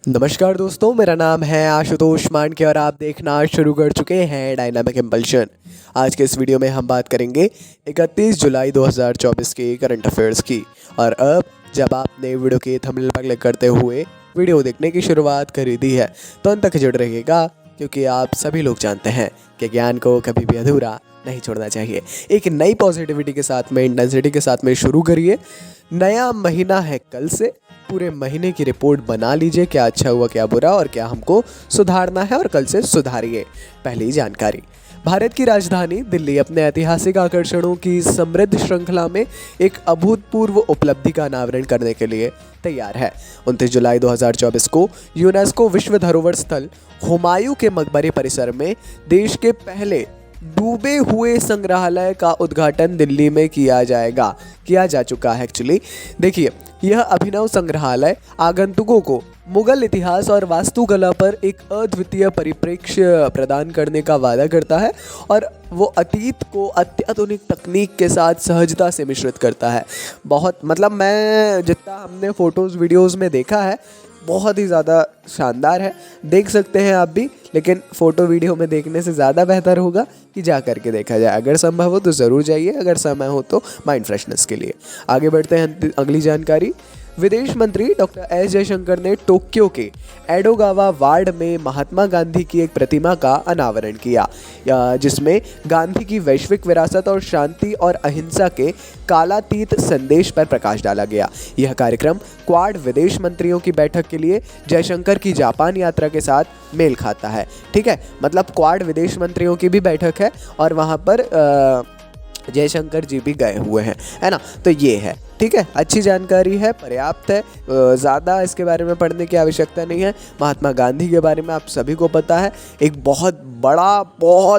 नमस्कार दोस्तों, मेरा नाम है आशुतोष मानके और आप देखना शुरू कर चुके हैं डायनामिक इम्पल्शन। आज के इस वीडियो में हम बात करेंगे 31 जुलाई 2024 के करंट अफेयर्स की। और अब जब आपने वीडियो के थंबनेल पर क्लिक करते हुए वीडियो देखने की शुरुआत कर दी है तो अंत तक जुड़ रहिएगा, क्योंकि आप सभी लोग जानते हैं कि ज्ञान को कभी भी अधूरा नहीं छोड़ना चाहिए। एक नई पॉजिटिविटी के साथ में, इंटेंसिटी के साथ में शुरू करिए। नया महीना है कल से, पूरे महीने की रिपोर्ट बना लीजिए, क्या अच्छा हुआ क्या बुरा और क्या हमको सुधारना है, और कल से सुधारिए। पहली जानकारी, भारत की राजधानी दिल्ली अपने ऐतिहासिक आकर्षणों की समृद्ध श्रृंखला में एक अभूतपूर्व उपलब्धि का अनावरण करने के लिए तैयार है। 29 जुलाई 2024 को यूनेस्को विश्व धरोहर स्थल हुमायूं के मकबरे परिसर में देश के पहले डूबे हुए संग्रहालय का उद्घाटन दिल्ली में किया जा चुका है। एक्चुअली देखिए, यह अभिनव संग्रहालय आगंतुकों को मुगल इतिहास और वास्तुकला पर एक अद्वितीय परिप्रेक्ष्य प्रदान करने का वादा करता है, और वो अतीत को अत्याधुनिक तकनीक के साथ सहजता से मिश्रित करता है। बहुत मतलब मैं जितना हमने फ़ोटोज़ वीडियोज़ में देखा है, बहुत ही ज़्यादा शानदार है। देख सकते हैं आप भी, लेकिन फ़ोटो वीडियो में देखने से ज़्यादा बेहतर होगा कि जा करके देखा जाए। अगर संभव हो तो ज़रूर जाइए, अगर समय हो तो माइंड फ्रेशनेस के लिए। आगे बढ़ते हैं अगली जानकारी। विदेश मंत्री डॉक्टर एस जयशंकर ने टोक्यो के एडोगावा वार्ड में महात्मा गांधी की एक प्रतिमा का अनावरण किया, जिसमें गांधी की वैश्विक विरासत और शांति और अहिंसा के कालातीत संदेश पर प्रकाश डाला गया। यह कार्यक्रम क्वाड विदेश मंत्रियों की बैठक के लिए जयशंकर की जापान यात्रा के साथ मेल खाता है। ठीक है, मतलब क्वाड विदेश मंत्रियों की भी बैठक है और वहाँ पर जयशंकर जी भी गए हुए हैं, है ना। तो ये है, ठीक है, अच्छी जानकारी है, पर्याप्त है, ज़्यादा इसके बारे में पढ़ने की आवश्यकता नहीं है। महात्मा गांधी के बारे में आप सभी को पता है, एक बहुत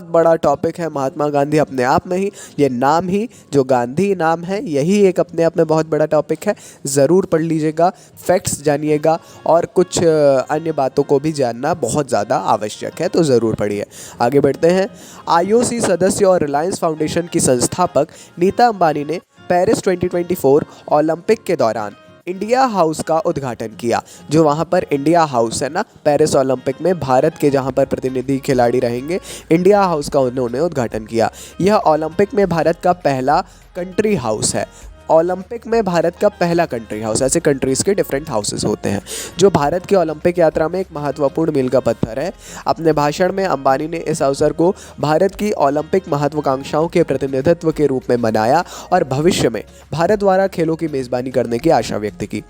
बड़ा टॉपिक है महात्मा गांधी अपने आप में ही। ये नाम ही, जो गांधी नाम है, यही एक अपने आप में बहुत बड़ा टॉपिक है। ज़रूर पढ़ लीजिएगा, फैक्ट्स जानिएगा, और कुछ अन्य बातों को भी जानना बहुत ज़्यादा आवश्यक है, तो ज़रूर पढ़िए। आगे बढ़ते हैं। IOC सदस्य और रिलायंस फाउंडेशन की संस्थापक नीता अंबानी ने पेरिस 2024 ओलंपिक के दौरान इंडिया हाउस का उद्घाटन किया। जो वहाँ पर इंडिया हाउस है ना, पेरिस ओलंपिक में भारत के जहाँ पर प्रतिनिधि खिलाड़ी रहेंगे, इंडिया हाउस का उन्होंने उद्घाटन किया। यह ओलंपिक में भारत का पहला कंट्री हाउस है। ओलंपिक में भारत का पहला कंट्री हाउस, ऐसे कंट्रीज़ के डिफरेंट हाउसेस होते हैं, जो भारत की ओलंपिक यात्रा में एक महत्वपूर्ण मील का पत्थर है। अपने भाषण में अंबानी ने इस अवसर को भारत की ओलंपिक महत्वाकांक्षाओं के प्रतिनिधित्व के रूप में मनाया और भविष्य में भारत द्वारा खेलों की मेज़बानी करने की आशा व्यक्त की।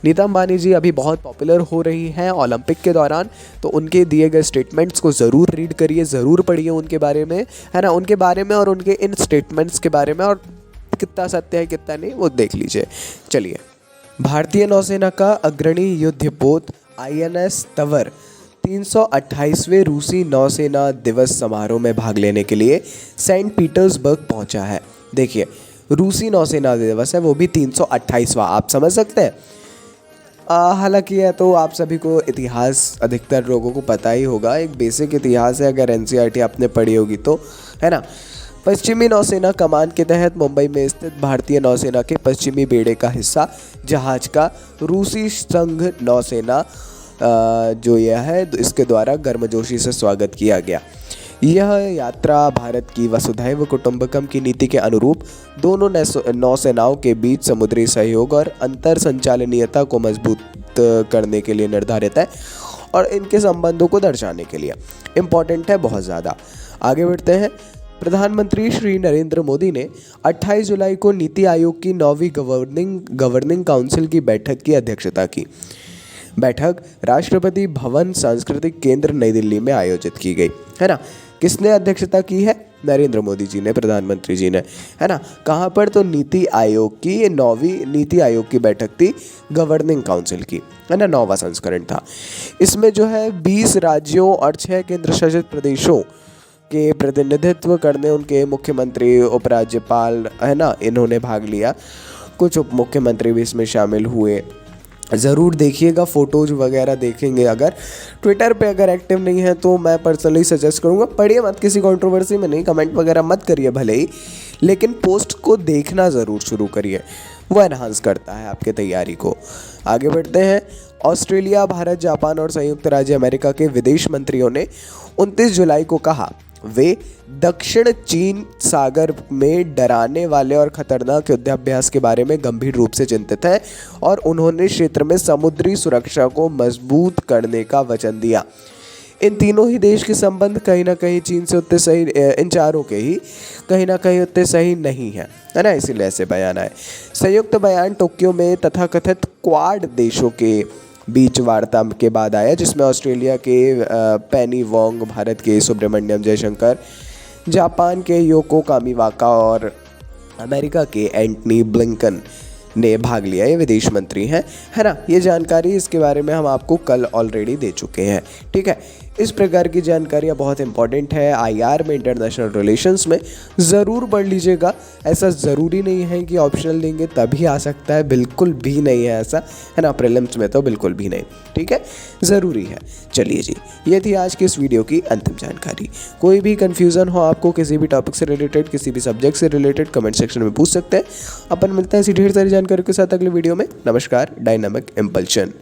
नीता अंबानी जी अभी बहुत पॉपुलर हो रही हैं ओलंपिक के दौरान, तो उनके दिए गए स्टेटमेंट्स को ज़रूर रीड करिए, ज़रूर पढ़िए उनके बारे में, है ना, उनके बारे में और उनके इन स्टेटमेंट्स के बारे में, और कितना सत्य है कितना नहीं वो देख लीजिए। चलिए, भारतीय नौसेना का अग्रणी युद्धपोत INS तंवर 328वें रूसी नौसेना दिवस समारोह में भाग लेने के लिए सेंट पीटर्सबर्ग पहुंचा है। देखिए, रूसी नौसेना दिवस है, वो भी 328वां, आप समझ सकते हैं। हालांकि यह तो आप सभी को इतिहास अधिकतर लोगों को पता ही होगा, एक बेसिक इतिहास है, अगर NCERT आपने पढ़ी होगी तो, है ना। पश्चिमी नौसेना कमान के तहत मुंबई में स्थित भारतीय नौसेना के पश्चिमी बेड़े का हिस्सा जहाज का रूसी संघ नौसेना जो यह है, इसके द्वारा गर्मजोशी से स्वागत किया गया। यह यात्रा भारत की वसुधैव कुटुंबकम की नीति के अनुरूप दोनों नौसेनाओं के बीच समुद्री सहयोग और अंतर संचालनीयता को मजबूत करने के लिए निर्धारित है, और इनके संबंधों को दर्शाने के लिए इम्पोर्टेंट है बहुत ज़्यादा। आगे बढ़ते हैं। प्रधानमंत्री श्री नरेंद्र मोदी ने 28 जुलाई को नीति आयोग की 9वीं गवर्निंग काउंसिल की बैठक की अध्यक्षता की। बैठक राष्ट्रपति भवन सांस्कृतिक केंद्र नई दिल्ली में आयोजित की गई, है ना। किसने अध्यक्षता की है? नरेंद्र मोदी जी ने, प्रधानमंत्री जी ने, है ना। कहाँ पर? तो नीति आयोग की, ये 9वीं नीति आयोग की बैठक थी, गवर्निंग काउंसिल की, है ना, 9वां संस्करण था। इसमें जो है 20 राज्यों और 6 केंद्र शासित प्रदेशों के प्रतिनिधित्व करने उनके मुख्यमंत्री, उपराज्यपाल, है ना, इन्होंने भाग लिया। कुछ उप मुख्यमंत्री भी इसमें शामिल हुए। ज़रूर देखिएगा, फ़ोटोज़ वगैरह देखेंगे। अगर ट्विटर पे अगर एक्टिव नहीं है तो मैं पर्सनली सजेस्ट करूँगा, पढ़िए मत, किसी कंट्रोवर्सी में नहीं, कमेंट वगैरह मत करिए भले ही, लेकिन पोस्ट को देखना ज़रूर शुरू करिए, वो एनहांस करता है आपके तैयारी को। आगे बढ़ते हैं। ऑस्ट्रेलिया, भारत, जापान और संयुक्त राज्य अमेरिका के विदेश मंत्रियों ने 29 जुलाई को कहा वे दक्षिण चीन सागर में डराने वाले और खतरनाक युद्धाभ्यास के बारे में गंभीर रूप से चिंतित हैं और उन्होंने क्षेत्र में समुद्री सुरक्षा को मजबूत करने का वचन दिया। इन तीनों ही देश के संबंध कहीं ना कहीं चीन से उतने सही, इन चारों के ही कहीं ना कहीं उतने सही नहीं है ना, इसीलिए ऐसे बयान आए। संयुक्त बयान टोक्यो में तथाकथित क्वाड देशों के बीच वार्ता के बाद आया, जिसमें ऑस्ट्रेलिया के पेनी वोंग, भारत के सुब्रमण्यम जयशंकर, जापान के योको कामिवाका और अमेरिका के एंटनी ब्लिंकन ने भाग लिया। ये विदेश मंत्री हैं, है ना। ये जानकारी इसके बारे में हम आपको कल ऑलरेडी दे चुके हैं, ठीक है। इस प्रकार की जानकारियाँ बहुत इंपॉर्टेंट है आईआर में, इंटरनेशनल रिलेशंस में ज़रूर पढ़ लीजिएगा। ऐसा ज़रूरी नहीं है कि ऑप्शनल देंगे तभी आ सकता है, बिल्कुल भी नहीं है ऐसा, है ना। प्रीलिम्स में तो बिल्कुल भी नहीं, ठीक है, ज़रूरी है। चलिए जी, ये थी आज की इस वीडियो की अंतिम जानकारी। कोई भी कन्फ्यूज़न हो आपको किसी भी टॉपिक से रिलेटेड, किसी भी सब्जेक्ट से रिलेटेड, कमेंट सेक्शन में पूछ सकते हैं। अपन मिलते हैं ऐसी ढेर सारी जानकारी के साथ अगले वीडियो में। नमस्कार, डायनामिक इम्पल्शन।